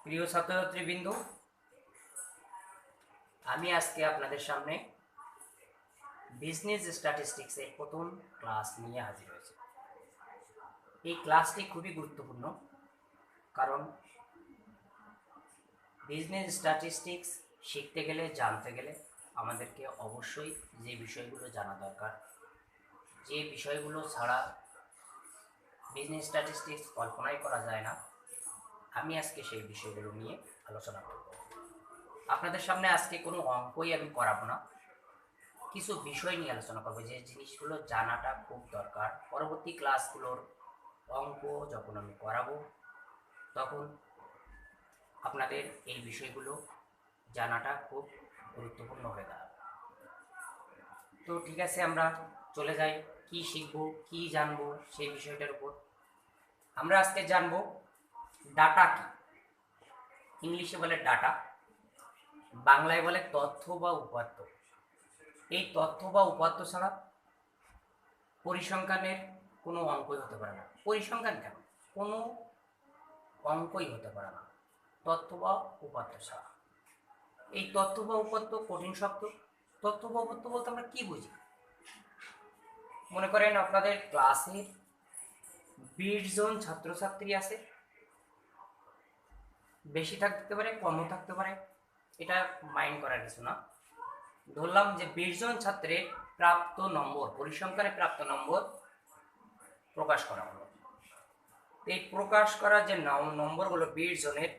প্রিয় ছাত্রছাত্রীবৃন্দ, আমি আজকে আপনাদের সামনে বিজনেস স্ট্যাটিস্টিক্সের প্রথম ক্লাস নিয়ে হাজির হয়েছি। এই ক্লাসটি খুবই গুরুত্বপূর্ণ, কারণ বিজনেস স্ট্যাটিস্টিক্স শিখতে গেলে, জানতে গেলে আমাদেরকে অবশ্যই যে বিষয়গুলো জানা দরকার, যে বিষয়গুলো ছাড়া বিজনেস স্ট্যাটিস্টিক্স কল্পনাই করা যায় না, আমি আজকে সেই বিষয়গুলো নিয়ে আলোচনা করব। আপনাদের সামনে আজকে কোনো অঙ্কই আমি করাবো না, কিছু বিষয় নিয়ে আলোচনা করবো, যে জিনিসগুলো জানাটা খুব দরকার। পরবর্তী ক্লাসগুলোর অঙ্ক যখন আমি করাবো, তখন আপনাদের এই বিষয়গুলো জানাটা খুব গুরুত্বপূর্ণ হয়ে দাঁড়াবে। তো ঠিক আছে, আমরা চলে যাই কি শিখবো, কি জানবো সেই বিষয়টার উপর। আমরা আজকে জানবো ডাটা কি। ইংলিশে বলে ডাটা, বাংলায় বলে তথ্য বা উপাত্ত। এই তথ্য বা উপাত্ত ছাড়া পরিসংখ্যানের কোনো অঙ্কই হতে পারে না। পরিসংখ্যান কেন, কোনো অঙ্কই হতে পারে না তথ্য বা উপাত্ত ছাড়া। এই তথ্য বা উপাত্ত কঠিন শব্দ। তথ্য বা উপাত্ত বলতে আমরা কি বুঝি? মনে করেন আপনাদের ক্লাসে 20 জন ছাত্রছাত্রী আছে, বেশি থাকতে পারে, কমও থাকতে পারে, এটা মাইন্ড করার কিছু না। ধরলাম যে 20 জন ছাত্রের প্রাপ্ত নম্বর, পরিসংখ্যানে প্রাপ্ত নম্বর প্রকাশ করা হলো। এই প্রকাশ করা যে নম্বরগুলো 20 জনের,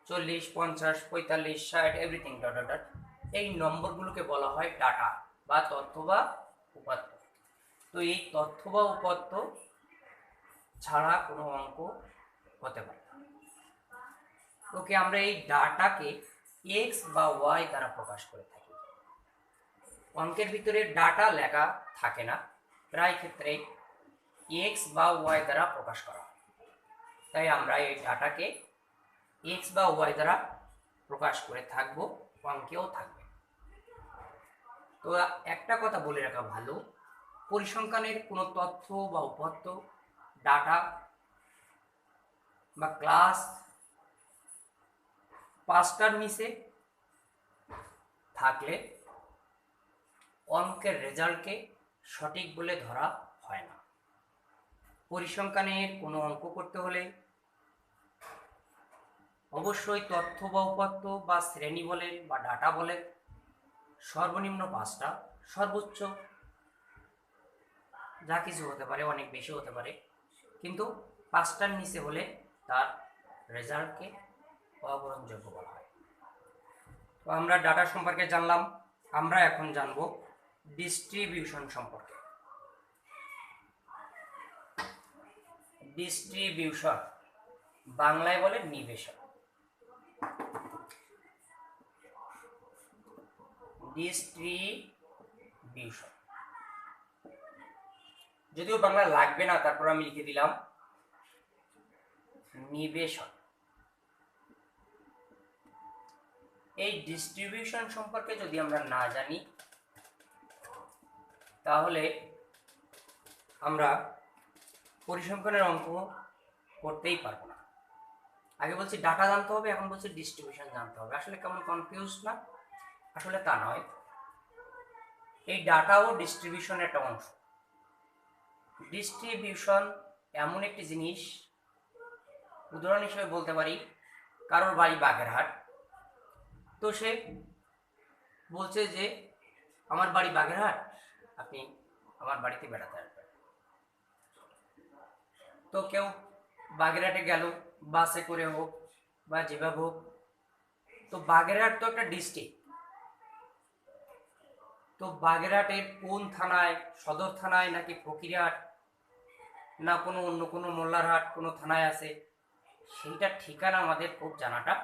40, 50, 45, 60 এভরিথিং ডট ডট, এই নম্বরগুলোকে বলা হয় ডাটা বা তথ্য বা উপাত্ত। তো এই তথ্য বা উপাত্ত ছাড়া কোনো অঙ্ক হতে পারে না। ওকে, আমরা এই ডাটাকে এক্স বা ওয়াই দ্বারা প্রকাশ করে থাকি। অঙ্কের ভিতরে ডাটা লেখা থাকে না, প্রায় ক্ষেত্রে এক্স বা ওয়াই দ্বারা প্রকাশ করা হয়। তাই আমরা এই ডাটাকে এক্স বা ওয়াই দ্বারা প্রকাশ করে থাকবো, অঙ্কেও থাকবে। তো একটা কথা বলে রাখা ভালো, পরিসংখ্যানের কোনো তথ্য বা উপাত্ত, ডাটা বা ক্লাস 5টার নিচে থাকলে অঙ্কের রেজাল্টকে সঠিক বলে ধরা হয় না। পরিসংখ্যানের কোনো অঙ্ক করতে হলে অবশ্যই তথ্য বা উপাত্ত বা শ্রেণী বলেন বা ডাটা বলেন সর্বনিম্ন 5টা, সর্বোচ্চ যা কিছু হতে পারে, অনেক বেশি হতে পারে, কিন্তু 5টার নিচে হলে তার রেজাল্টকে অগ্রহণযোগ্য বলা হয়। তো আমরা ডাটা সম্পর্কে জানলাম, আমরা এখন জানব ডিস্ট্রিবিউশন সম্পর্কে। ডিস্ট্রিবিউশন বাংলায় বলে নিবেশন। ডিস্ট্রিবিউশন যদিও বাংলা লাগবে না, তারপর আমি লিখে দিলাম নিবেশন। এই ডিস্ট্রিবিউশন সম্পর্কে যদি আমরা না জানি, তাহলে আমরা পরিসংখ্যানের অঙ্ক করতেই পারবো না। আগে বলছি ডাটা জানতে হবে, এখন বলছি ডিস্ট্রিবিউশন জানতে হবে। আসলে কেমন কনফিউজ না? আসলে তা নয়, এই ডাটাও ডিস্ট্রিবিউশনের একটা অংশ। ডিস্ট্রিবিউশন এমন একটি জিনিস, উদাহরণ হিসেবে বলতে পারি কারোর বাড়ি বাগেরহাট, তো সে বলছে যে আমার বাড়ি বাগেরহাট, আপনি আমার বাড়িতে বেড়াতে আসবেন। তো কেউ বাগেরহাটে গেল, বাসে করে হোক বা যেভাবে হোক। তো বাগেরহাট তো একটা ডিস্ট্রিক্ট, তো বাগেরহাটের কোন থানায়, সদর থানায় নাকি ফকিরহাট না কোনো অন্য কোনো মোল্লারহাট কোনো থানায় আছে, সেইটা ঠিকানা আমাদের খুব জানাটা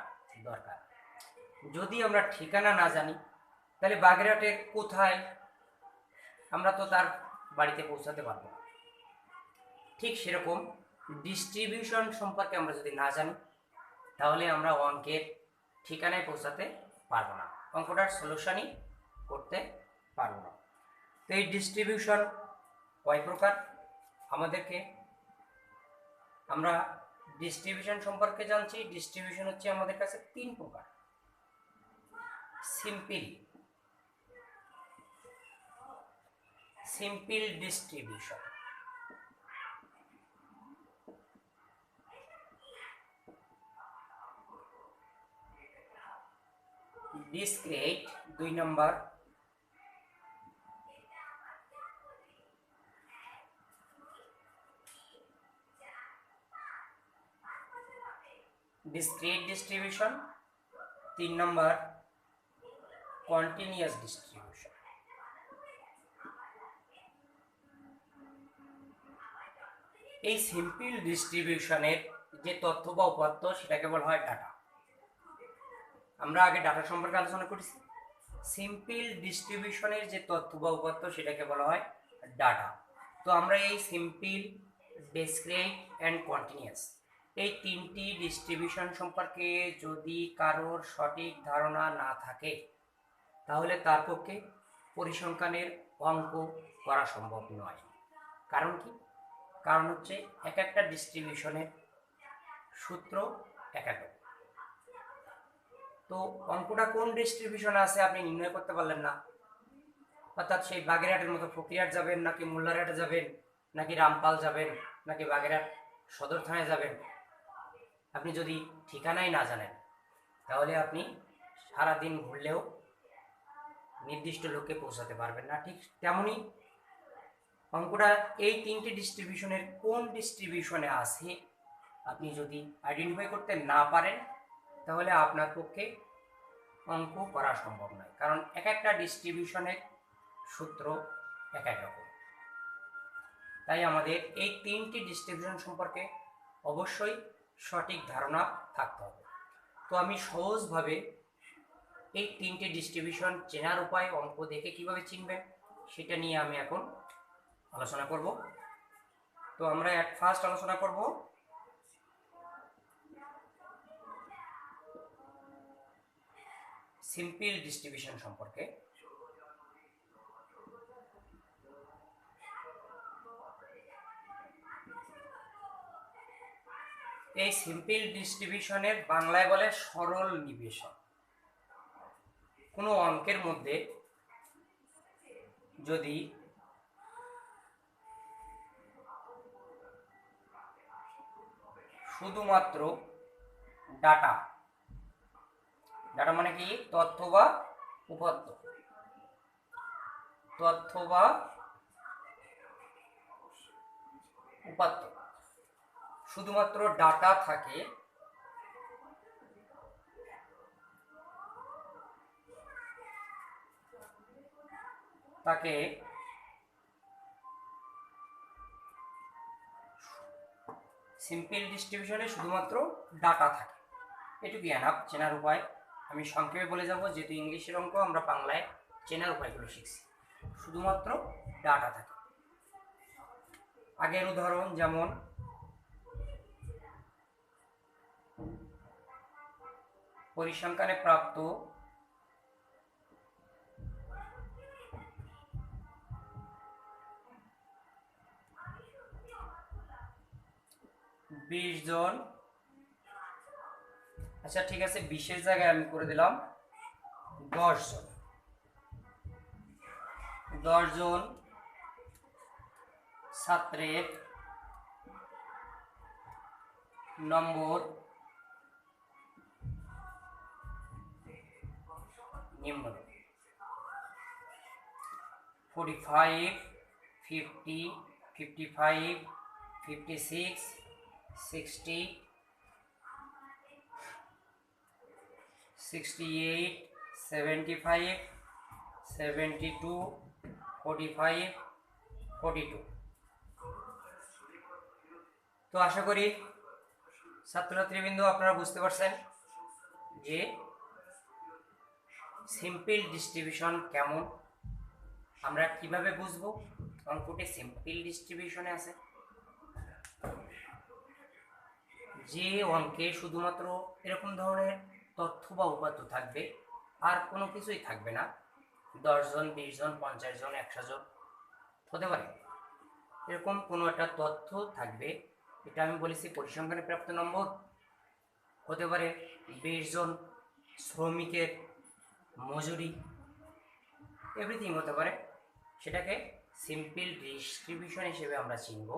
দরকার। যদি আমরা ঠিকানা না জানি, তাহলে বাগেরহাটের কোথায় আমরা তো তার বাড়িতে পৌঁছাতে পারবো না। ঠিক সেরকম ডিস্ট্রিবিউশন সম্পর্কে আমরা যদি না জানি, তাহলে আমরা অঙ্কের ঠিকানায় পৌঁছাতে পারবো না, অঙ্কটার সলিউশনই করতে পারবো না। তো এই ডিস্ট্রিবিউশন কয় প্রকার, আমরা ডিস্ট্রিবিউশন সম্পর্কে জানছি। ডিস্ট্রিবিউশন হচ্ছে আমাদের কাছে তিন প্রকার। সিম্পল ডিস্ট্রিবিউশন, ডিসক্রিট 2 নম্বর, ডিসক্রিট ডিস্ট্রিবিউশন 3 নম্বর, কন্টিনিউয়াস ডিস্ট্রিবিউশন। এই সিম্পল ডিস্ট্রিবিউশনের যে তথ্য বা উপাত্ত সেটাকে বলা হয় ডাটা। আমরা আগে ডাটা সম্পর্কে আলোচনা করেছি। সিম্পল ডিস্ট্রিবিউশনের যে তথ্য বা উপাত্ত সেটাকে বলা হয় ডাটা। তো আমরা এই সিম্পল, ডিসক্রিট অ্যান্ড কন্টিনিউয়াস এই তিনটি ডিস্ট্রিবিউশন সম্পর্কে যদি কারোর সঠিক ধারণা না থাকে তাহলে তার পক্ষে পরিসংখ্যানের অঙ্ক করা সম্ভব নয়। কারণ কি? কারণ হচ্ছে এক একটা ডিস্ট্রিবিউশনের সূত্র এক এক। তো অঙ্কটা কোন ডিস্ট্রিবিউশনে আছে আপনি নির্ণয় করতে পারলেন না, অর্থাৎ সেই বাগেরহাটের মতো ফকিরহাট যাবেন, নাকি মোল্লারহাটে যাবেন, নাকি রামপাল যাবেন, নাকি বাগেরহাট সদর থানায় যাবেন, আপনি যদি ঠিকানাই না জানেন তাহলে আপনি সারাদিন ঘুরলেও নির্দিষ্ট লোকে পৌঁছাতে পারবেন না। ঠিক তেমনই অঙ্কটা এই তিনটি ডিস্ট্রিবিউশনের কোন ডিস্ট্রিবিউশনে আছে আপনি যদি আইডেন্টিফাই করতে না পারেন তাহলে আপনার পক্ষে অঙ্ক করা সম্ভব নয়। কারণ এক একটা ডিস্ট্রিবিউশনের সূত্র এক এক রকম। তাই আমাদের এই তিনটি ডিস্ট্রিবিউশন সম্পর্কে অবশ্যই সঠিক ধারণা থাকতে হবে। তো আমি সহজভাবে এই তিনটি ডিস্ট্রিবিউশন চেনার উপায়, অঙ্ক দেখে কিভাবে চিনবেন সেটা নিয়ে আমি এখন আলোচনা করব। তো আমরা ফার্স্ট আলোচনা করব সিম্পল ডিস্ট্রিবিউশন সম্পর্কে। এই সিম্পল ডিস্ট্রিবিউশনের বাংলায় বলে সরল নিবেশন। কোনো অঙ্কের মধ্যে যদি শুধুমাত্র ডাটা মানে কি? তথ্য বা উপাত্ত, শুধুমাত্র ডাটা থাকে তাকে সিম্পল ডিস্ট্রিবিউশনে শুধুমাত্র ডাটা থাকে, এটুকু এনাফ। চেনার উপায় আমি সংক্ষেপে বলে যাব, যেহেতু ইংলিশের অঙ্ক আমরা বাংলায় চেনার উপায়গুলো শিখছি। শুধুমাত্র ডাটা থাকে। আগের উদাহরণ যেমন পরিসংখ্যানে প্রাপ্ত বিশ জন, আচ্ছা ঠিক আছে 20-এর জায়গায় আমি করে দিলাম 10 জন। 10 জন ছাত্রের নম্বর নিম্নরূপ: 45, 50, 55, 56, 60, 68, 75, 72, 45, 42। তো আশা করি ছাত্রছাত্রীবৃন্দ আপনারা বুঝতে পারছেন যে সিম্পল ডিস্ট্রিবিউশন কেমন, আমরা কিভাবে বুঝবো অঙ্কটি সিম্পল ডিস্ট্রিবিউশনে আছে। যে অঙ্কে শুধুমাত্র এরকম ধরনের তথ্য বা উপাত্ত থাকবে, আর কোনো কিছুই থাকবে না, 10 জন, 20 জন, 50 জন, 100 জন হতে পারে, এরকম কোনো একটা তথ্য থাকবে এটা আমি বলেছি পরিসংখ্যানে প্রাপ্ত নম্বর হতে পারে 20 জন শ্রমিকের মজুরি, এভরিথিং হতে পারে, সেটাকে সিম্পল ডিস্ট্রিবিউশন হিসেবে আমরা চিনব।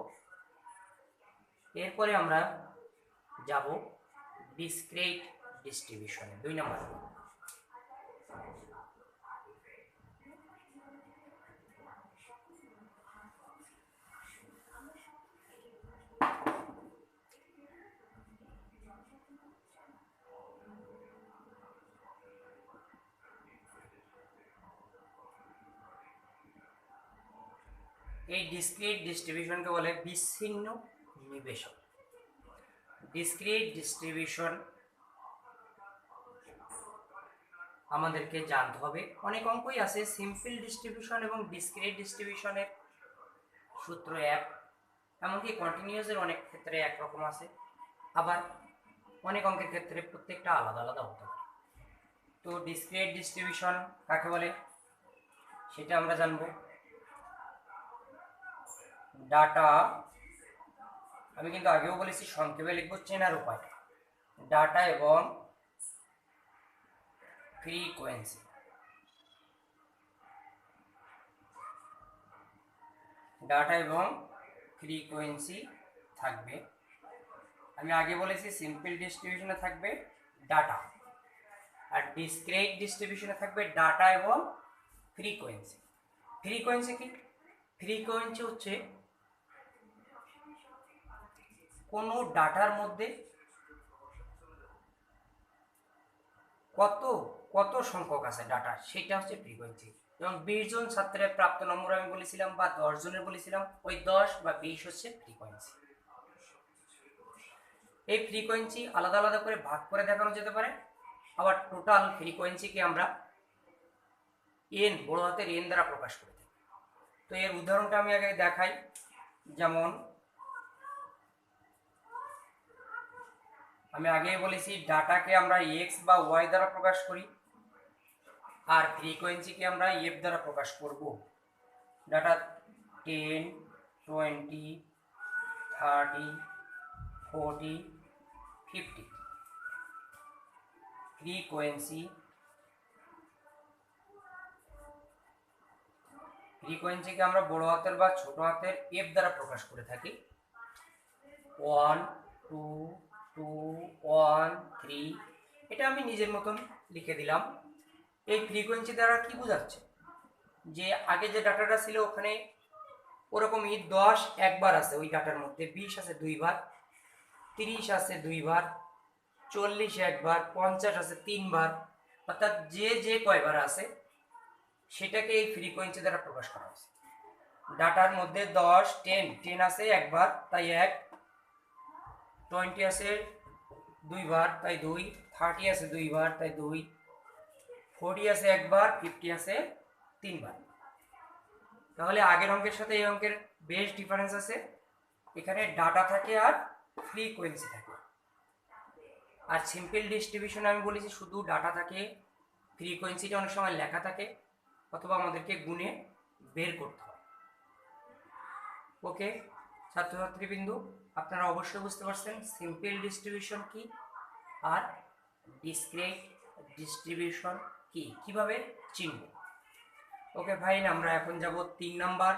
এরপরে আমরা যাব ডিসক্রিট ডিস্ট্রিবিউশনে, 2 নম্বর। এই ডিসক্রিট ডিস্ট্রিবিউশনকে বলে বিচ্ছিন্ন নিবেশক। ডিসক্রিট ডিস্ট্রিবিউশন আমাদেরকে জানতে হবে, অনেক অঙ্কই আছে সিম্পল ডিস্ট্রিবিউশন এবং ডিসক্রিট ডিস্ট্রিবিউশনের সূত্র এক, এমনকি কন্টিনিউয়াসের অনেক ক্ষেত্রে একরকম আছে, আবার অনেক অঙ্কের ক্ষেত্রে প্রত্যেকটা আলাদা আলাদা হতে পারে। তো ডিসক্রিট ডিস্ট্রিবিউশন কাকে বলে সেটা আমরা জানবো। ডাটা, আমি কিন্তু আগেও বলেছি সংক্ষেপে লিখবো চেনার উপায়, ডাটা এবং ফ্রিকোয়েন্সি। ডাটা এবং ফ্রিকোয়েন্সি থাকবে। আমি আগে বলেছি সিম্পল ডিস্ট্রিবিউশনে থাকবে ডাটা, আর ডিসক্রিট ডিস্ট্রিবিউশনে থাকবে ডাটা এবং ফ্রিকোয়েন্সি। ফ্রিকোয়েন্সি কি? ফ্রিকোয়েন্সি হচ্ছে কোনো ডাটার মধ্যে কত কত সংখ্যক আছে ডাটা, সেটা হচ্ছে ফ্রিকোয়েন্সি। যেমন 20 জন ছাত্রের প্রাপ্ত নম্বর আমি বলেছিলাম, বা 10 জনের বলেছিলাম, ওই 10 বা 20 হচ্ছে ফ্রিকোয়েন্সি। এই ফ্রিকোয়েন্সি আলাদা আলাদা করে ভাগ করে দেখানো যেতে পারে, আবার টোটাল ফ্রিকোয়েন্সিকে আমরা এন, বড় হাতের এন দ্বারা প্রকাশ করে থাকি। তো এর উদাহরণটা আমি আগে দেখাই। যেমন আমি আগেই বলেছি ডাটাকে আমরা এক্স বা ওয়াই দ্বারা প্রকাশ করি, আর ফ্রিকোয়েন্সিকে আমরা এফ দ্বারা প্রকাশ করব। ডাটা 10, 20, 30, 40, 50। ফ্রিকোয়েন্সিকে আমরা বড় হাতের বা ছোট হাতের এফ দ্বারা প্রকাশ করে থাকি। 1, 2, 2, 1, 3, এটা আমি নিজের মতন লিখে দিলাম। এই ফ্রিকোয়েন্সি দ্বারা কি বোঝাচ্ছে, যে আগে যে ডাটাটা ছিল ওখানে ওরকমই 10 একবার আছে ওই ডাটার মধ্যে, 20 আছে 2 বার, 30 আছে 2 বার, 40 একবার, 50 আছে 3 বার, অর্থাৎ যে যে কয়বার আছে সেটাকে এই ফ্রিকোয়েন্সি দ্বারা প্রকাশ করা হয়েছে। ডাটার মধ্যে 10, 10 আছে একবার, তাই 1, 20 আছে 2 বার, তাই 2, 30 আছে 2 বার, তাই 2, 40 আছে একবার, 50 আছে 3 বার। তাহলে আগের অঙ্কের সাথে এই অঙ্কের বেশ ডিফারেন্স আছে, এখানে ডাটা থাকে আর ফ্রিকোয়েন্সি থাকে। আর সিম্পল ডিস্ট্রিবিউশন আমি বলেছি শুধু ডাটা থাকে, ফ্রিকোয়েন্সিটা অনেক সময় লেখা থাকে অথবা আমাদেরকে গুণে বের করতে হয়। ওকে ছাত্রছাত্রীবৃন্দু, আপনারা অবশ্যই বুঝতে পারছেন সিম্পল ডিস্ট্রিবিউশন কি আর ডিসক্রিট ডিস্ট্রিবিউশন কি, কিভাবে চিনব। ওকে ফাইন, আমরা এখন যাব 3 number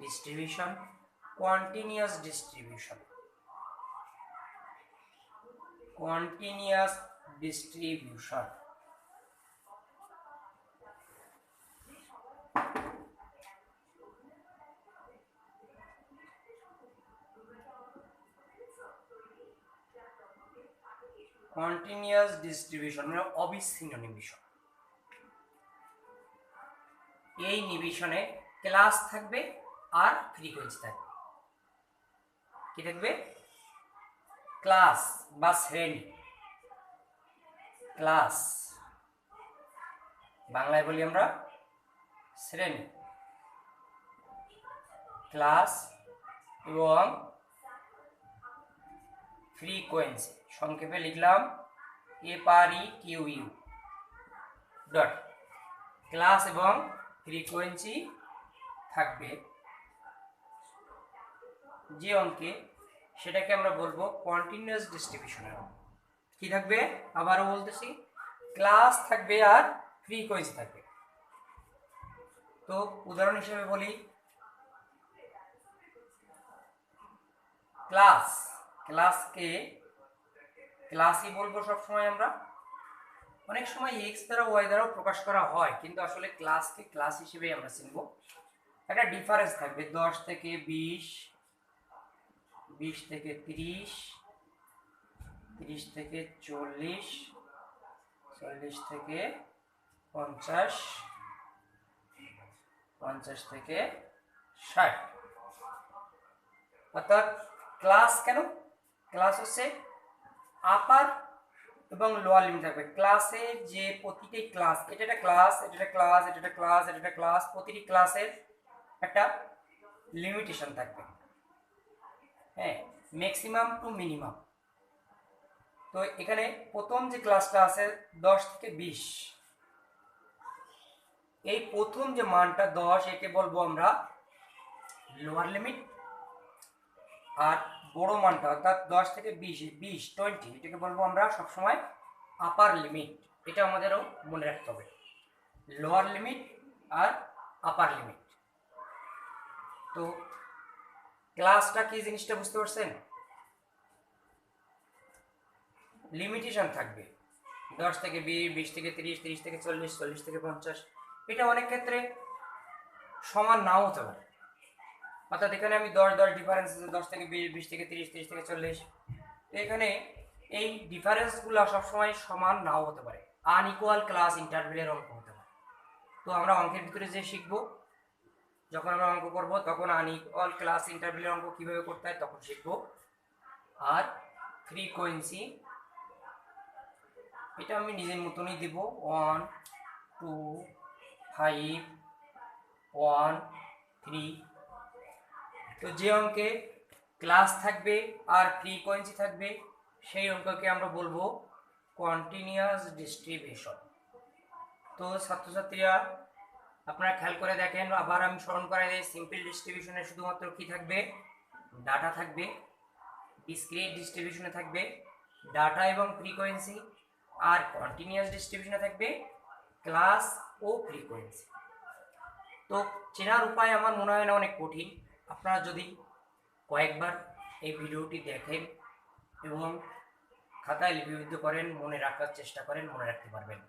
distribution, continuous distribution. Continuous distribution continuous distribution মানে অবিচ্ছিন্ন নিবেশন। এই নিবেশনে ক্লাস থাকবে আর ফ্রিকোয়েন্সি থাকবে। কি থাকবে? ক্লাস বা শ্রেণী, ক্লাস বাংলায় বলি আমরা শ্রেণী, ক্লাস এবং ফ্রিকোয়েন্সি, সংক্ষেপে লিখলাম FREQU ডট। ক্লাস এবং ফ্রিকোয়েন্সি থাকবে যে অঙ্কে সেটাকে আমরা বলবো কন্টিনিউয়াস ডিস্ট্রিবিউশনের অঙ্ক। কি থাকবে আবারও বলতেছি, ক্লাস থাকবে আর ফ্রিকোয়েন্সি থাকবে। তো উদাহরণ হিসেবে বলি, ক্লাসকে ক্লাসই বলবো সবসময় আমরা। অনেক সময় এক্স দ্বারা ওয়াই দ্বারাও প্রকাশ করা হয়, কিন্তু আসলে ক্লাসকে ক্লাস হিসেবেই আমরা চিনব। একটা ডিফারেন্স থাকবে 10 থেকে 20, 20 থেকে 30, 30 থেকে 40, 40 থেকে 50, 50 থেকে 60। অর্থাৎ ক্লাস কেন, ক্লাস হচ্ছে আপার এবং লোয়ার লিমিট থাকবে। ক্লাসে যে প্রতিটি ক্লাস, এটা একটা ক্লাস, এটা একটা ক্লাস, এটা একটা ক্লাস, এটা একটা ক্লাস, প্রতিটি ক্লাসের একটা লিমিটেশন থাকবে, হ্যাঁ, ম্যাক্সিমাম টু মিনিমাম। তো এখানে প্রথম যে ক্লাসটা আছে 10 থেকে 20, এই প্রথম যে মানটা 10, একে বলবো আমরা লোয়ার লিমিট। আর বড় মানটা অর্থাৎ 10 থেকে 20, 20 এটাকে বলবো আমরা সবসময় আপার লিমিট। এটা আমাদেরও মনে রাখতে হবে, লোয়ার লিমিট আর আপার লিমিট। তো ক্লাসটা কি জিনিসটা বুঝতে পারছেন? লিমিটেশন থাকবে 10 থেকে 20, 20 থেকে 30, 30 থেকে 40, 40 থেকে 50। এটা অনেক ক্ষেত্রে সমান নাও হতে পারে। অর্থাৎ এখানে আমি 10 10 ডিফারেন্স আছে, 10 থেকে 20, 20 থেকে 30, 30 থেকে 40। তো এখানে এই ডিফারেন্সগুলো সবসময় সমান নাও হতে পারে, আনইকুয়াল ক্লাস ইন্টারভেলের অঙ্ক হতে পারে। তো আমরা অঙ্কের ভিতরে যে শিখবো, যখন আমরা অঙ্ক করব তখন আনইকুয়াল ক্লাস ইন্টারভেলের অঙ্ক কিভাবে করতে হয় তখন শিখবো। আর ফ্রিকোয়েন্সি এটা আমি নিজের মতনই দিব, 1 2 5 1 3। তো যে অঙ্কে ক্লাস থাকবে আর ফ্রিকোয়েন্সি থাকবে সেই অঙ্ককে আমরা বলবো কন্টিনিউয়াস ডিস্ট্রিবিউশন। তো ছাত্রছাত্রীরা আপনারা খেয়াল করে দেখেন, আবার আমি স্মরণ করাই দিই, সিম্পল ডিস্ট্রিবিউশনে শুধুমাত্র কি থাকবে, ডাটা থাকবে। ডিসক্রিট ডিস্ট্রিবিউশনে থাকবে ডাটা এবং ফ্রিকোয়েন্সি, আর কন্টিনিউয়াস ডিস্ট্রিবিউশনে থাকবে ক্লাস ও ফ্রিকোয়েন্সি। তো চেনার উপায় আমার মনে হয় না অনেক কঠিন। আপনারা যদি কয়েকবার এই ভিডিওটি দেখেন এবং খাতায় লিপিবদ্ধ করেন, মনে রাখার চেষ্টা করেন, মনে রাখতে পারবেন।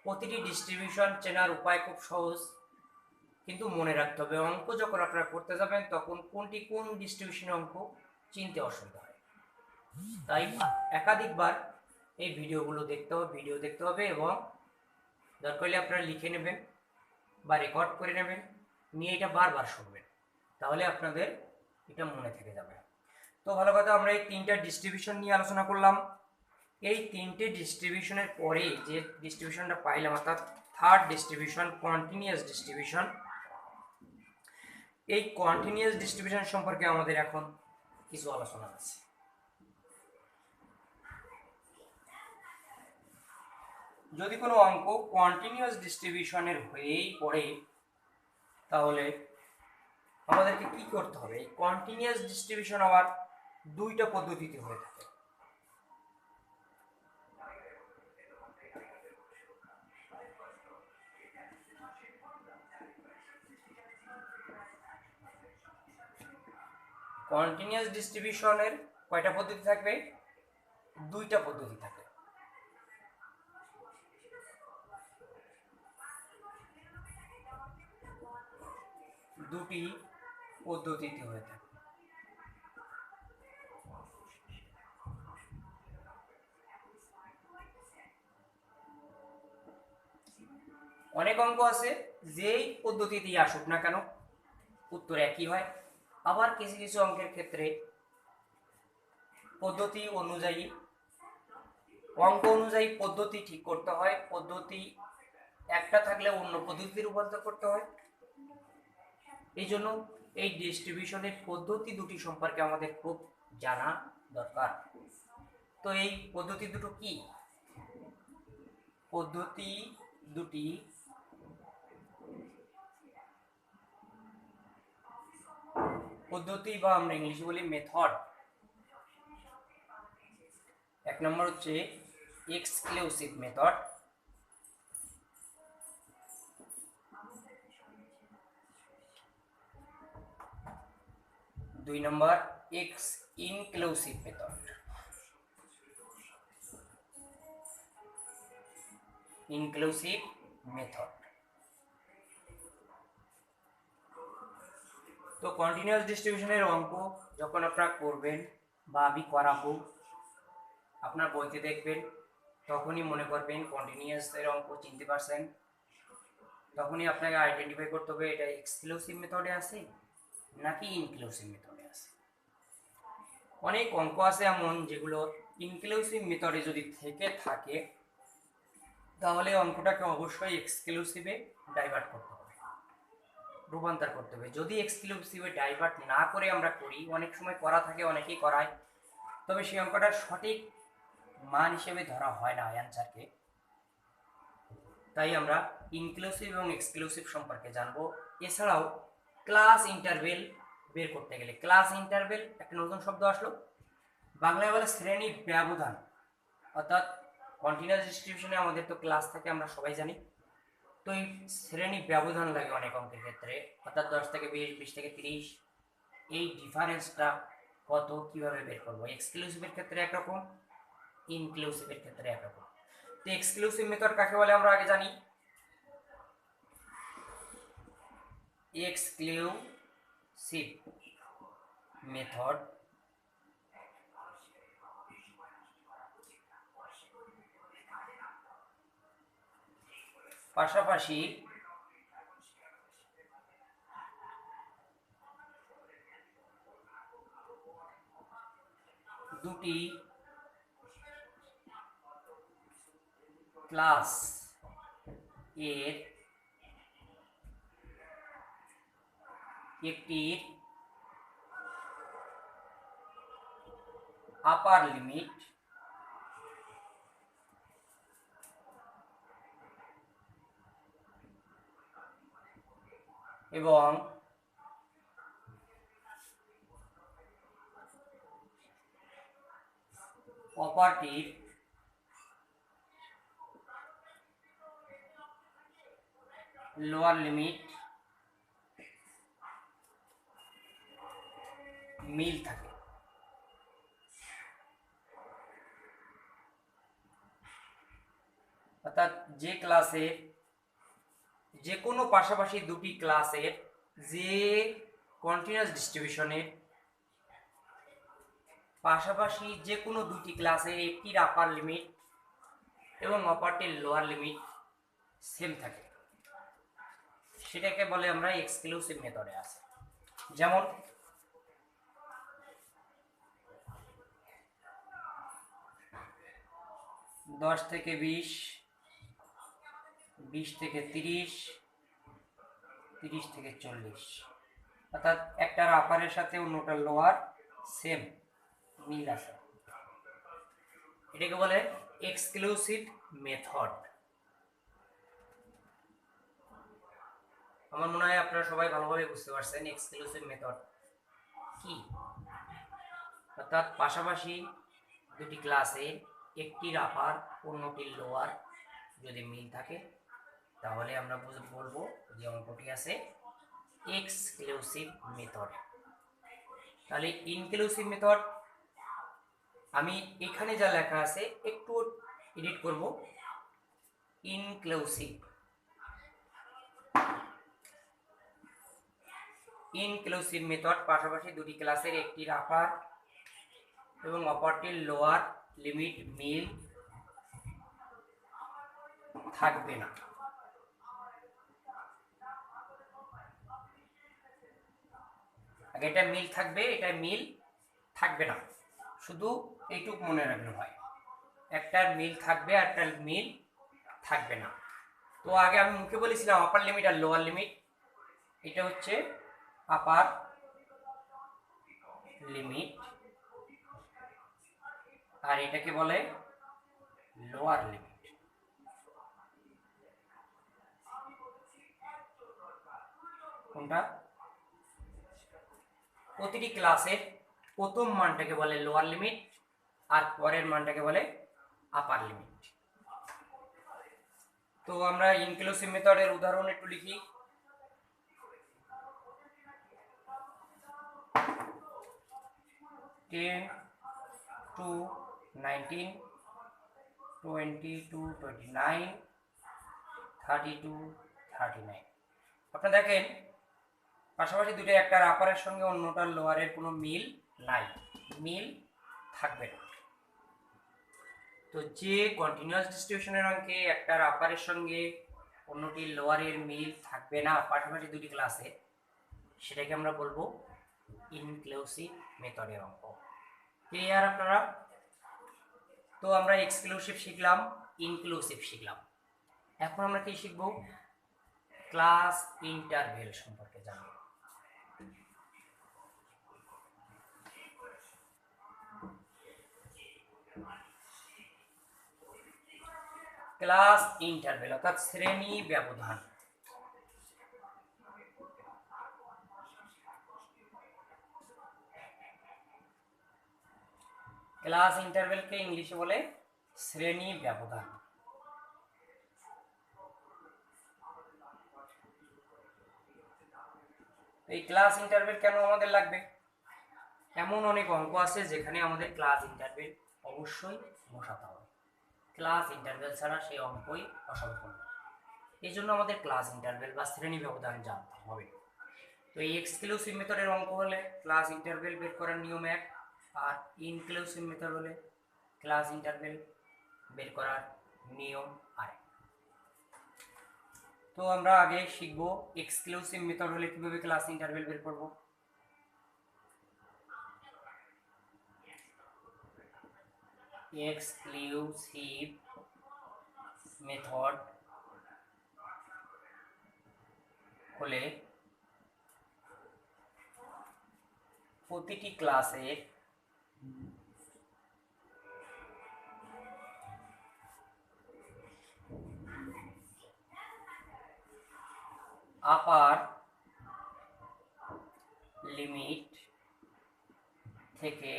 প্রতিটি ডিস্ট্রিবিউশন চেনার উপায় খুব সহজ, কিন্তু মনে রাখতে হবে। অঙ্ক যখন আপনারা করতে যাবেন তখন কোনটি কোন ডিস্ট্রিবিউশনের অঙ্ক চিনতে অসুবিধা হয়। তাই একাধিকবার এই ভিডিও দেখতে হবে এবং দরকার হলে আপনারা লিখে নেবেন বা রেকর্ড করে নেবেন, নিয়ে এটা বারবার শুনবেন, তাহলে আপনাদের এটা মনে থেকে যাবে। তো ভালো কথা, আমরা এই 3টা ডিস্ট্রিবিউশন নিয়ে আলোচনা করলাম। এই 3টে ডিস্ট্রিবিউশনের পরে যে ডিস্ট্রিবিউশনটা পাইলাম, অর্থাৎ থার্ড ডিস্ট্রিবিউশন, কন্টিনিউয়াস ডিস্ট্রিবিউশন। এই কন্টিনিউয়াস ডিস্ট্রিবিউশন সম্পর্কে আমাদের এখন কিছু আলোচনা আছে। যদি কোনো অঙ্ক কন্টিনিউয়াস ডিস্ট্রিবিউশনের হয়েই পড়ে, তাহলে আমাদেরকে কি করতে হবে? এই কন্টিনিউয়াস ডিস্ট্রিবিউশন আবার 2টা পদ্ধতিতে হয়ে থাকে। কন্টিনিউয়াস ডিস্ট্রিবিউশনের কয়টা পদ্ধতি থাকবে? 2টা পদ্ধতি থাকে। দুটি পদ্ধতিতে হয়ে থাকে। অনেক অঙ্ক আছে যেই পদ্ধতিতেই আসুক না কেন উত্তর একই হয়। আবার কিছু কিছু অঙ্কের ক্ষেত্রে পদ্ধতি অনুযায়ী, অঙ্ক অনুযায়ী পদ্ধতি ঠিক করতে হয়। পদ্ধতি একটা থাকলে অন্য পদ্ধতিতে রূপান্তর করতে হয়। এই জন্য এই ডিস্ট্রিবিউশনের পদ্ধতি দুটি সম্পর্কে আমাদের খুব জানা দরকার। তো এই পদ্ধতি দুটো কি? পদ্ধতি দুটি পদ্ধতি বা আমরা ইংলিশে বলি মেথড। এক নম্বর হচ্ছে এক্সক্লুসিভ মেথড, দুই নম্বর inclusive method, inclusive method. তো কন্টিনিউয়াস ডিস্ট্রিবিউশনের অঙ্ক যখন আপনারা করবেন বা আমি করাবো, আপনার বইতে দেখবেন, তখনই মনে করবেন কন্টিনিউয়াসের অঙ্ক চিনতে পারছেন, তখনই আপনাকে আইডেন্টিফাই করতে হবে এটা এক্সক্লুসিভ মেথডে আছে নাকি ইনক্লুসিভ মেথডে আছে। অনেক অঙ্ক আছে এমন যেগুলো ইনক্লুসিভ মেথডে যদি থেকে থাকে তাহলে অঙ্কটাকে অবশ্যই এক্সক্লুসিভে ডাইভার্ট করতে হবে, রূপান্তর করতে হবে। যদি এক্সক্লুসিভে ডাইভার্ট না করে আমরা করি, অনেক সময় করা থাকে, অনেকেই করায়, তবে সেই অঙ্কটার সঠিক মান হিসেবে ধরা হয় না অ্যান্সারকে। তাই আমরা ইনক্লুসিভ এবং এক্সক্লুসিভ সম্পর্কে জানবো। এছাড়াও ক্লাস ইন্টারভেল বের করতে গেলে, ক্লাস ইন্টারভেল একটা নতুন শব্দ আসলো, বাংলায় বলে শ্রেণী ব্যবধান, অর্থাৎ কন্টিনিউয়াস ডিস্ট্রিবিউশনে আমাদের তো ক্লাস থাকে, আমরা সবাই জানি। তো এই শ্রেণী ব্যবধান লাগে অনেক অঙ্কের ক্ষেত্রে, অর্থাৎ 10 থেকে 20, 20 থেকে 30, এই ডিফারেন্সটা কত কিভাবে বের করবো। এক্সক্লুসিভের ক্ষেত্রে একরকম, ইনক্লুসিভের ক্ষেত্রে একরকম। তো এক্সক্লুসিভ মেথড কাকে বলে আমরা আগে জানি। এক্সক্লুসিভ মেথড পাশাপাশি দুটি ক্লাস এর একটির আপার লিমিট এবং অপারটির লোয়ার লিমিট মিল থাকে। অর্থাৎ যে ক্লাসের যে কোনো পাশাপাশি দুটি ক্লাসের যে কন্টিনিউয়াস ডিস্ট্রিবিউশনের পাশাপাশি যে কোনো দুটি ক্লাসের একটির আপার লিমিট এবং অপারটির লোয়ার লিমিট সেম থাকে, সেটাকে বলে আমরা এক্সক্লুসিভ মেথডে আছে। যেমন দশ থেকে 20, 20 থেকে 30, 30 থেকে 40, অর্থাৎ একটার আপারের সাথে অন্যটার লোয়ার সেম মিল আছে, এটাকে বলে এক্সক্লুসিভ মেথড। আমার মনে হয় আপনারা সবাই ভালোভাবে বুঝতে পারছেন এক্সক্লুসিভ মেথড কি। অর্থাৎ পাশাপাশি দুটি ক্লাসে একটির আপার অন্যটির লোয়ার যদি মিল থাকে তাহলে আমরা বলবো যে অঙ্কটি আছে এক্সক্লুসিভ মেথড। তাহলে ইনক্লুসিভ মেথড আমি এখানে যা লেখা আছে একটু এডিট করব, ইনক্লুসিভ। ইনক্লুসিভ মেথড পাশাপাশি দুটি ক্লাসের একটির আপার এবং অপরটির লোয়ার লিমিট মিল থাকবে না। আগে এটা মিল থাকবে, এটা মিল থাকবে না, শুধু এইটুক মনে রাখলে হয়, একটার মিল থাকবে আর একটার মিল থাকবে না। তো আগে আমি মুখে বলেছিলাম আপার লিমিট আর লোয়ার লিমিট, এটা হচ্ছে আপার লিমিট আর এটাকে বলে লোয়ার লিমিট। কোনটা? প্রতিটি ক্লাসের প্রথম মানটাকে বলে লোয়ার লিমিট আর পরের মানটাকে বলে আপার লিমিট। তো আমরা ইনক্লুসিভ মেথডের উদাহরণ একটু লিখি। 10 to 19, 20 to 29, 30 to 39। আপনারা দেখেন পাশাপাশি দুটো, একটার আপারের সঙ্গে অন্যটার লোয়ারের কোনো মিল নাই, মিল থাকবে না। তো যে কন্টিনিউয়াস ডিস্ট্রিবিউশনের অঙ্কে একটার আপারের সঙ্গে অন্যটির লোয়ারের মিল থাকবে না পাশাপাশি দুটি ক্লাসে, সেটাকে আমরা বলবো ইনক্লুসিভ মেথডের অঙ্ক। ক্লিয়ার আপনারা? তো আমরা এক্সক্লুসিভ শিখলাম, ইনক্লুসিভ শিখলাম। এখন আমরা কি শিখবো? ক্লাস ইন্টারভেল সম্পর্কে জানবো। ক্লাস ইন্টারভেল অর্থাৎ শ্রেণী ব্যবধান। ক্লাস ইন্টারভেলকে ইংলিশে বলে শ্রেণী ব্যবধান। এই ক্লাস ইন্টারভেল কেন আমাদের লাগবে? এমন অনেক অঙ্ক আছে যেখানে আমাদের ক্লাস ইন্টারভেল অবশ্যই বসাতে হবে, ক্লাস ইন্টারভেল ছাড়া সেই অঙ্কই অসম্পূর্ণ। এই জন্য আমাদের ক্লাস ইন্টারভেল বা শ্রেণী ব্যবধান জানতে হবে। তো এই এক্সক্লুসিভ মেথডের অঙ্ক হলে ক্লাস ইন্টারভেল বের করার নিয়ম এক, আর ইনক্লুসিভ মেথড হলে ক্লাস ইন্টারভেল বের করার নিয়ম আরেক। তো আমরা আগে শিখবো এক্সক্লুসিভ মেথড হলে কিভাবে ক্লাস ইন্টারভেল বের করব। এক্সক্লুসিভ মেথড হলে প্রতিটি ক্লাসের আপার লিমিট থেকে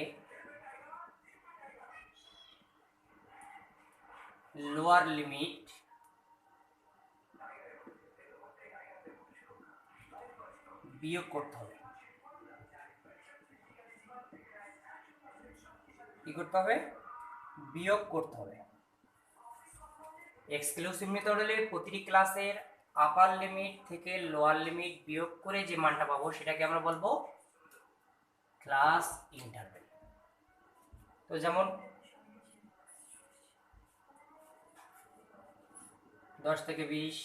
লোয়ার লিমিট বিয়োগ করতে হবে। কি করতে হবে? বিয়োগ করতে হবে। এক্সক্লুসিভ মেথড হলে প্রতিটি ক্লাসের আপার লিমিট থেকে লোয়ার লিমিট বিয়োগ করে যে মানটা পাবো সেটাকে আমরা বলবো ক্লাস ইন্টারভেল। তো যেমন 10 থেকে 20,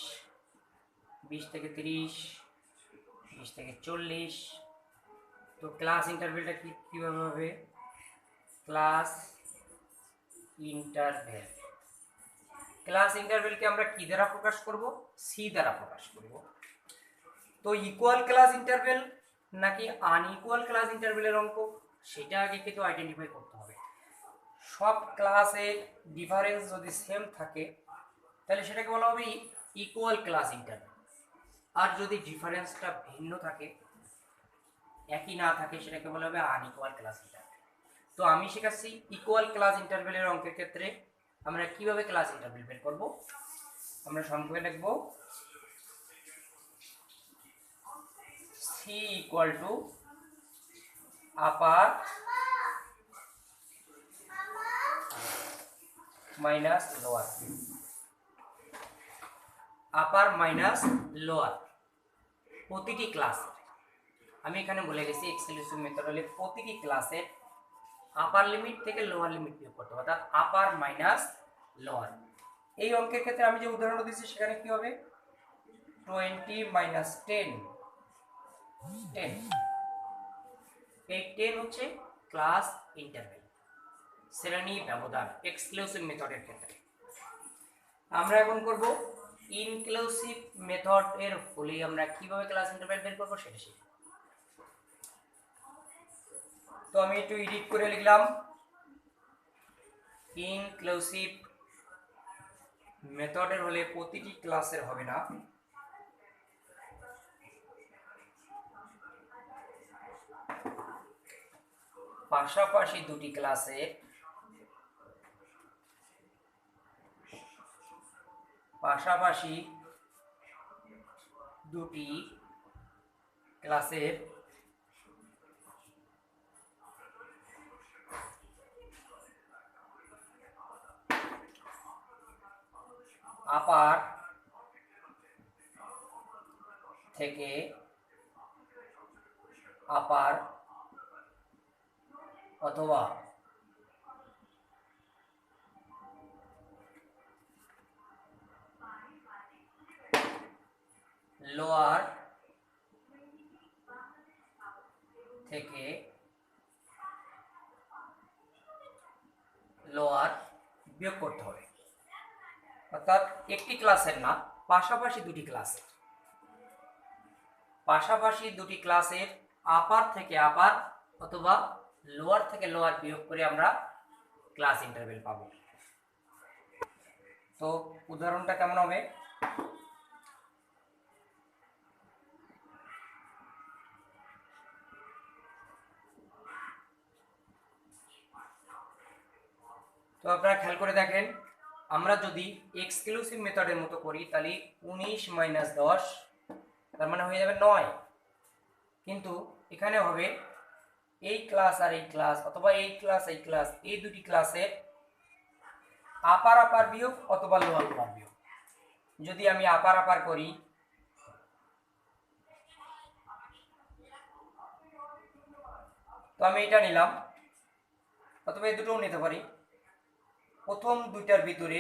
20 থেকে 30, 20 থেকে 40। তো ক্লাস ইন্টারভেলটা কিভাবে হবে? ক্লাস ইন্টারভেল, ক্লাস ইন্টারভেলকে আমরা কি দ্বারা প্রকাশ করব? সি দ্বারা প্রকাশ করব। তো ইকুয়াল ক্লাস ইন্টারভেল নাকি আনইকুয়াল ক্লাস ইন্টারভেলের অঙ্ক সেটা আগে কিন্তু আইডেন্টিফাই করতে হবে। সব ক্লাসের ডিফারেন্স যদি সেম থাকে তাহলে সেটাকে বলা হবে ইকুয়াল ক্লাস ইন্টারভেল, আর যদি ডিফারেন্সটা ভিন্ন থাকে, একই না থাকে, সেটাকে বলা হবে আনইকুয়াল ক্লাস ইন্টারভেল। তো আমি শেখাচ্ছি ইকুয়াল ক্লাস ইন্টারভেলের অঙ্কের ক্ষেত্রে আমরা কিভাবে ক্লাস ইন্টারভেল বের করব। আমরা সংক্ষেপে লিখব C equal to upper minus lower, upper minus lower প্রতিটি ক্লাসের। আমি এখানে বলে গেছি এক্সক্লুসিভ মেথড হলে প্রতিটি ক্লাসের আপার লিমিট থেকে লোয়ার লিমিট বিয়োগ করতে হবে, অর্থাৎ আপার মাইনাস লোয়ার। এই অঙ্কের ক্ষেত্রে আমি যে উদাহরণ দিচ্ছি সেখানে কি হবে? 20 মাইনাস 10, 10। এই 10 হচ্ছে ক্লাস ইন্টারভেল, শ্রেণী ব্যবধান এক্সক্লুসিভ মেথডের ক্ষেত্রে। আমরা এখন করব ইনক্লুসিভ মেথড এর হলে আমরা কিভাবে ক্লাস ইন্টারভেল বের করব সেটা শিখব। তো আমি একটু এডিট করে লিখলাম ইনক্লুসিভ মেথডের হলে প্রতিটি ক্লাসের হবে না, পাশাপাশি দুটি ক্লাসের পাশাপাশি দুটি ক্লাসের আপার থেকে আপার অথবা লোয়ার থেকে লোয়ার বিয়োগ করতে হবে। অর্থাৎ একটি ক্লাসের না, পাশাপাশি দুটি ক্লাসের, পাশাপাশি দুটি ক্লাসের আপার থেকে আপার অথবা লোয়ার থেকে লোয়ার বিয়োগ করে আমরা ক্লাস ইন্টারভেল পাবো। তো উদাহরণটা কেমন হবে? তো আপনারা খেয়াল করে দেখেন, আমরা যদি এক্সক্লুসিভ মেথডের মতো করি তাহলে 19 মাইনাস 10 তার মানে হয়ে যাবে 9। কিন্তু এখানে হবে এই ক্লাস আর এই ক্লাস অথবা এই ক্লাস এই ক্লাস, এই দুটি ক্লাসের আপার আপার বিয়োগ অথবা লোয়ার লোয়ার বিয়োগ। যদি আমি আপার আপার করি তো আমি এটা নিলাম, অথবা এই দুটোও নিতে পারি। প্রথম দুইটার ভিতরে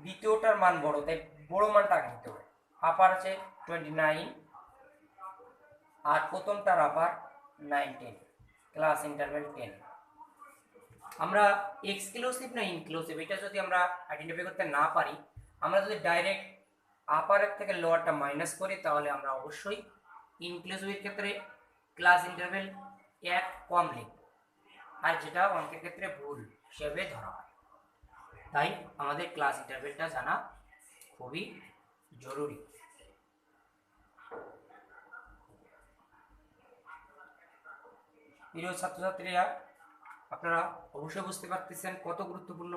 দ্বিতীয়টার মান বড়, তাই বড় মানটা আগে নিতে হবে। আপার আছে 29 আর প্রথমটার আপার 19, ক্লাস ইন্টারভেল 10। আমরা এক্সক্লুসিভ না ইনক্লুসিভ এটা যদি আমরা আইডেন্টিফাই করতে না পারি, আমরা যদি ডাইরেক্ট আপারের থেকে লোয়ারটা মাইনাস করি তাহলে আমরা অবশ্যই ইনক্লুসিভের ক্ষেত্রে ক্লাস ইন্টারভেল 1 কম লিখব, আর যেটা অঙ্কের ক্ষেত্রে ভুল হিসেবে ধরা হয়। তাই আমাদের ক্লাস ইন্টারভেলটা জানা খুবই জরুরি। প্রিয় ছাত্রছাত্রীরা, আপনারা অবশ্যই বুঝতে পারতেছেন কত গুরুত্বপূর্ণ।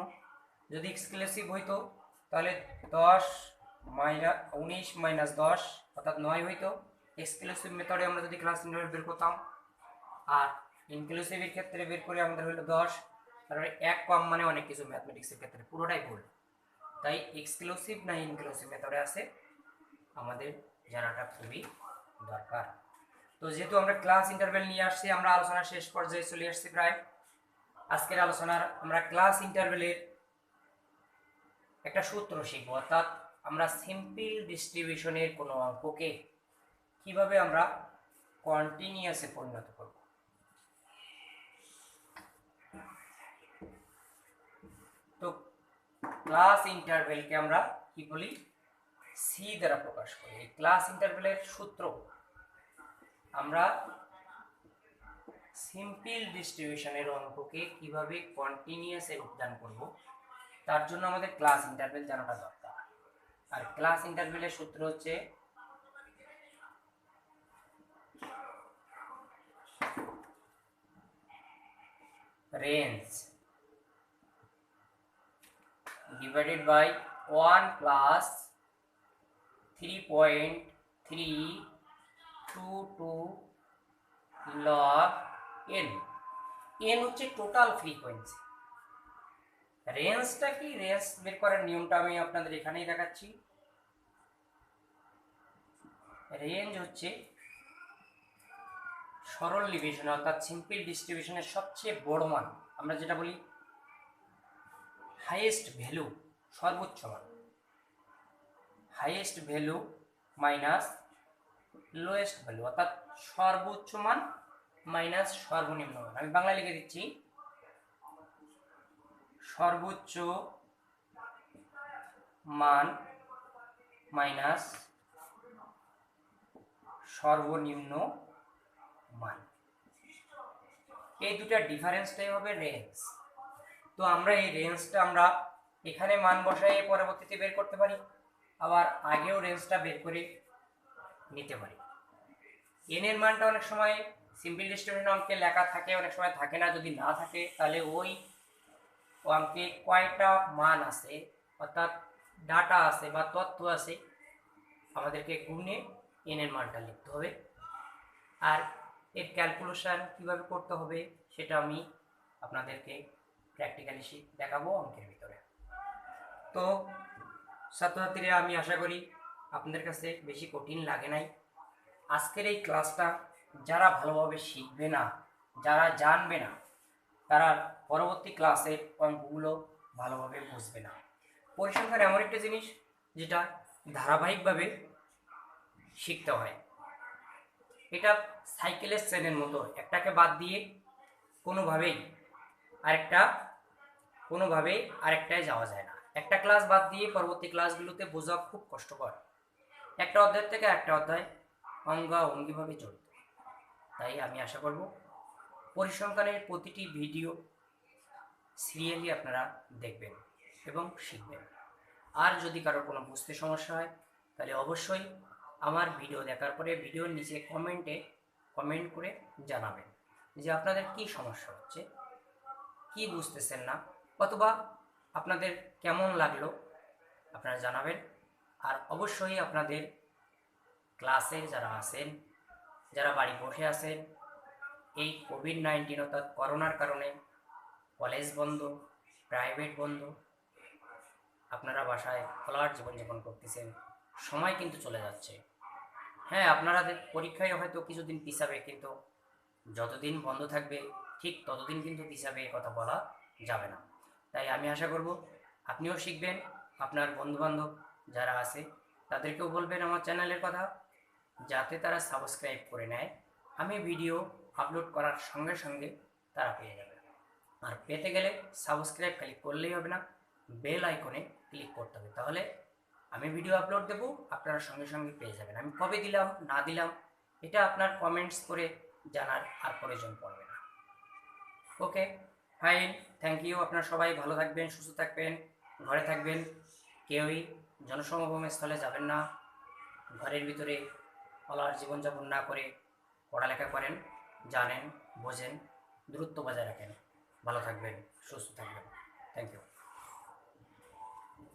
যদি এক্সক্লুসিভ হইতো তাহলে 19 মাইনাস 10 অর্থাৎ 9 হইতো। এক্সক্লুসিভ মেথডে আমরা যদি ক্লাস ইন্টারভেল বের করতাম, আর ইনক্লুসিভের ক্ষেত্রে বের করে আমাদের হলো 10, তারপরে 1 কম মানে অনেক কিছু ম্যাথমেটিক্সের ক্ষেত্রে পুরোটাই ভুল। তাই এক্সক্লুসিভ না ইনক্লুসিভ মেথডে আছে আমাদের জানাটা খুবই দরকার। তো যেহেতু আমরা ক্লাস ইন্টারভেল নিয়ে আসছি, আমরা আলোচনার শেষ পর্যায়ে চলে আসছি প্রায়। আজকের আলোচনার আমরা ক্লাস ইন্টারভেলের একটা সূত্র শিখব, অর্থাৎ আমরা সিম্পল ডিস্ট্রিবিউশনের কোনো অঙ্ককে কিভাবে আমরা কন্টিনিউয়াসে পরিণত করব। তো ক্লাস ইন্টারভেলকে আমরা কি বলি? সি দ্বারা প্রকাশ করি। এই ক্লাস ইন্টারভেলের সূত্র আমরা সিম্পল ডিস্ট্রিবিউশনের অঙ্ককে কিভাবে কন্টিনিউয়াসে রূপদান করব, তার জন্য আমাদের ক্লাস ইন্টারভেল জানাটা দরকার। আর ক্লাস ইন্টারভেলের সূত্র হচ্ছে range divided by 1 plus 3.322 log n। n হচ্ছে টোটাল ফ্রিকোয়েন্সি। রেঞ্জটা কি? রেঞ্জ বের করার নিয়মটা আমি আপনাদের এখানেই দেখাচ্ছি। রেঞ্জ হচ্ছে সরল ডিভিশন অর্থাৎ সিম্পল ডিস্ট্রিবিউশনের সবচেয়ে বড় মান, আমরা যেটা বলি হাইয়েস্ট ভ্যালু, সর্বোচ্চ মান, highest value minus lowest value, অর্থাৎ সর্বোচ্চ মান মাইনাস সর্বনিম্ন মান। আমি বাংলা লিখে দিচ্ছি, সর্বোচ্চ মান মাইনাস সর্বনিম্ন মান, এই দুটার ডিফারেন্সটাই হবে রেঞ্জ। তো আমরা এই রেঞ্জটা আমরা এখানে মান বসাই পরবর্তীতে বের করতে পারি, আবার আগেও রেঞ্জটা বের করে নিতে পারি। এন এর মানটা অনেক সময় সিম্পল ডিস্ট্রিবিউশন অঙ্কে লেখা থাকে, অনেক সময় থাকে না। যদি না থাকে তাহলে ওই অঙ্কে কয়টা মান আছে, অর্থাৎ ডাটা আছে বা তথ্য আছে আমাদেরকে গুণে n এর মানটা লিখতে হবে। আর এর ক্যালকুলেশন কিভাবে করতে হবে সেটা আমি আপনাদেরকে প্র্যাকটিক্যালি দেখাবো অঙ্কের ভিতরে। তো ছাত্রছাত্রীরা, আমি আশা করি আপনাদের কাছে বেশি কঠিন লাগে নাই। আজকের এই ক্লাসটা যারা ভালোভাবে শিখবে না, যারা জানবে না, তারা পরবর্তী ক্লাসের অঙ্কগুলো ভালোভাবে বুঝবে না। পরিসংখ্যান এমন একটা জিনিস যেটা ধারাবাহিকভাবে শিখতে হয়। এটা সাইকেলের চেনের মতো, একটাকে বাদ দিয়ে কোনোভাবেই আরেকটায় যাওয়া যায় না। একটা ক্লাস বাদ দিয়ে পরবর্তী ক্লাসগুলোতে বোঝা খুব কষ্টকর। একটা অধ্যায় থেকে একটা অধ্যায় অঙ্গাঅঙ্গিভাবে জড়িত। তাই আমি আশা করব পরিসংখ্যানের প্রতিটি ভিডিও সিরিয়ালি আপনারা দেখবেন এবং শিখবেন। আর যদি কারো কোনো বুঝতে সমস্যা হয় তাহলে অবশ্যই আমার ভিডিও দেখার পরে ভিডিওর নিচে কমেন্ট করে জানাবেন যে আপনাদের কি সমস্যা হচ্ছে, কি বুঝতেছেন না, অথবা আপনাদের কেমন লাগলো আপনারা জানাবেন। আর অবশ্যই আপনাদের ক্লাসে যারা আছেন, যারা বাড়ি বসে আছেন, এই কোভিড-19 অর্থাৎ করোনার কারণে কলেজ বন্ধ, প্রাইভেট বন্ধ, আপনারা বাসায় খোলার জীবনযাপন করতেছেন, সময় কিন্তু চলে যাচ্ছে। হ্যাঁ, আপনাদের পরীক্ষায় হয়তো কিছুদিন পিছাবে, কিন্তু যতদিন বন্ধ থাকবে ঠিক ততদিন কিন্তু পিছাবে কথা বলা যাবে না। তাই আমি আশা করব আপনিও শিখবেন, আপনার বন্ধুবান্ধব যারা আছে তাদেরকেও বলবেন আমার চ্যানেলের কথা, যাতে তারা সাবস্ক্রাইব করে নেয়। আমি ভিডিও আপলোড করার সঙ্গে সঙ্গে তারা পেয়ে যাবে। আর পেতে গেলে সাবস্ক্রাইব খালি করলেই হবে না, বেল আইকনে ক্লিক করতে হবে, তাহলে আমি ভিডিও আপলোড দেবো আপনারা সঙ্গে সঙ্গে পেয়ে যাবেন। আমি কবে দিলাম না দিলাম এটা আপনার কমেন্টস করে জানার আর প্রয়োজন পড়বে না। ওকে, ফাইন, থ্যাংক ইউ। আপনারা সবাই ভালো থাকবেন, সুস্থ থাকবেন, ঘরে থাকবেন, কেউই জনসমাগম স্থলে যাবেন না, ঘরের ভিতরে অলার জীবনযাপন না করে পড়ালেখা করেন, জানেন, বোঝেন, দূরত্ব বজায় রাখেন। ভালো থাকবেন, সুস্থ থাকবেন। Thank you.